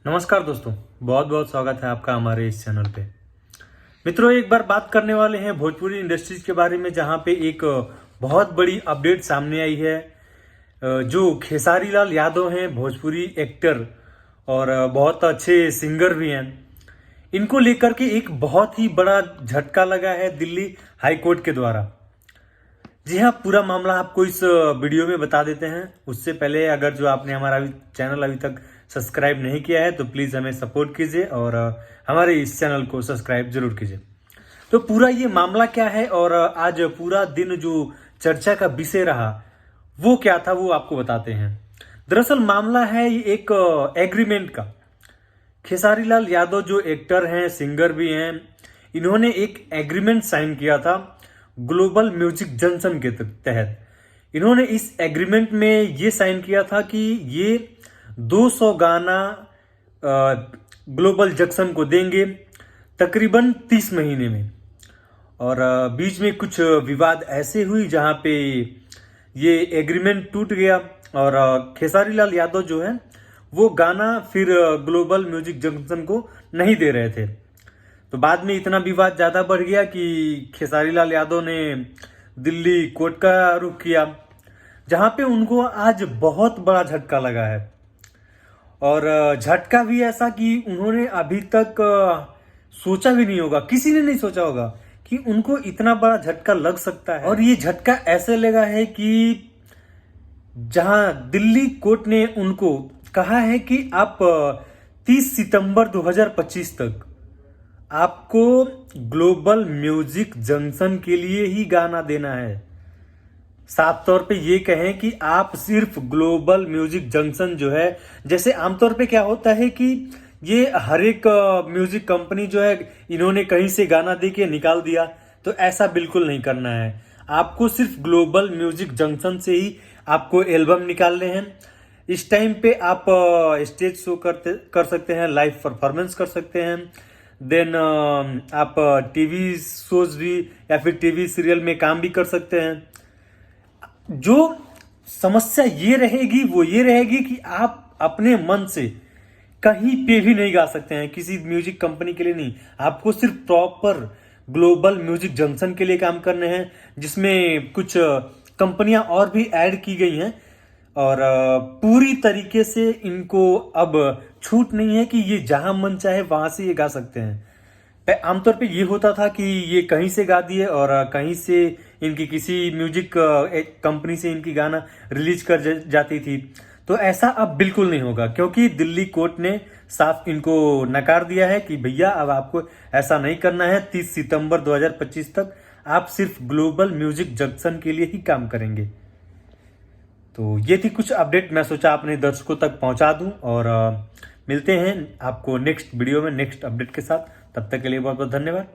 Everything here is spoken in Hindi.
नमस्कार दोस्तों, बहुत बहुत स्वागत है आपका हमारे इस चैनल पे। मित्रों, एक बार बात करने वाले हैं भोजपुरी इंडस्ट्रीज के बारे में, जहां पे एक बहुत बड़ी अपडेट सामने आई है। जो खेसारी लाल यादव हैं, भोजपुरी एक्टर और बहुत अच्छे सिंगर भी हैं, इनको लेकर के एक बहुत ही बड़ा झटका लगा है दिल्ली हाई कोर्ट के द्वारा। जी हाँ, पूरा मामला आपको इस वीडियो में बता देते हैं। उससे पहले अगर जो आपने हमारा चैनल अभी तक सब्सक्राइब नहीं किया है तो प्लीज़ हमें सपोर्ट कीजिए और हमारे इस चैनल को सब्सक्राइब जरूर कीजिए। तो पूरा ये मामला क्या है और आज पूरा दिन जो चर्चा का विषय रहा वो क्या था, वो आपको बताते हैं। दरअसल मामला है ये एक एग्रीमेंट का। खेसारी लाल यादव जो एक्टर हैं, सिंगर भी हैं, इन्होंने एक एग्रीमेंट साइन किया था ग्लोबल म्यूजिक जंक्शन के तहत। इन्होंने इस एग्रीमेंट में ये साइन किया था कि ये 200 गाना ग्लोबल जंक्शन को देंगे तकरीबन 30 महीने में। और बीच में कुछ विवाद ऐसे हुई जहां पे ये एग्रीमेंट टूट गया और खेसारी लाल यादव जो है वो गाना फिर ग्लोबल म्यूजिक जंक्शन को नहीं दे रहे थे। तो बाद में इतना विवाद ज्यादा बढ़ गया कि खेसारी लाल यादव ने दिल्ली कोर्ट का रुख किया, जहां पे उनको आज बहुत बड़ा झटका लगा है। और झटका भी ऐसा कि उन्होंने अभी तक सोचा भी नहीं होगा, किसी ने नहीं सोचा होगा कि उनको इतना बड़ा झटका लग सकता है। और ये झटका ऐसे लगा है कि जहां दिल्ली कोर्ट ने उनको कहा है कि आप 30 सितंबर 2025 तक आपको ग्लोबल म्यूजिक जंक्शन के लिए ही गाना देना है। साफ तौर पे ये कहें कि आप सिर्फ ग्लोबल म्यूजिक जंक्शन जो है, जैसे आमतौर पे क्या होता है कि ये हर एक म्यूजिक कंपनी जो है, इन्होंने कहीं से गाना दे के निकाल दिया, तो ऐसा बिल्कुल नहीं करना है। आपको सिर्फ ग्लोबल म्यूजिक जंक्शन से ही आपको एल्बम निकालने हैं। इस टाइम पे आप स्टेज शो कर सकते हैं, लाइव परफॉर्मेंस कर सकते हैं, देन आप टीवी शोज भी या फिर टीवी सीरियल में काम भी कर सकते हैं। जो समस्या ये रहेगी वो ये रहेगी कि आप अपने मन से कहीं पे भी नहीं गा सकते हैं, किसी म्यूजिक कंपनी के लिए नहीं। आपको सिर्फ प्रॉपर ग्लोबल म्यूजिक जंक्शन के लिए काम करने हैं, जिसमें कुछ कंपनियां और भी ऐड की गई हैं। और पूरी तरीके से इनको अब छूट नहीं है कि ये जहां मन चाहे वहां से ये गा सकते हैं। आमतौर पे ये होता था कि ये कहीं से गा दिए और कहीं से इनकी किसी म्यूजिक कंपनी से इनकी गाना रिलीज कर जाती थी। तो ऐसा अब बिल्कुल नहीं होगा, क्योंकि दिल्ली कोर्ट ने साफ इनको नकार दिया है कि भैया अब आपको ऐसा नहीं करना है। 30 सितंबर 2025 तक आप सिर्फ ग्लोबल म्यूजिक जंक्शन के लिए ही काम करेंगे। तो ये थी कुछ अपडेट, मैं सोचा अपने दर्शकों तक पहुंचा दूं। और मिलते हैं आपको नेक्स्ट वीडियो में नेक्स्ट अपडेट के साथ। तब तक के लिए बहुत बहुत धन्यवाद।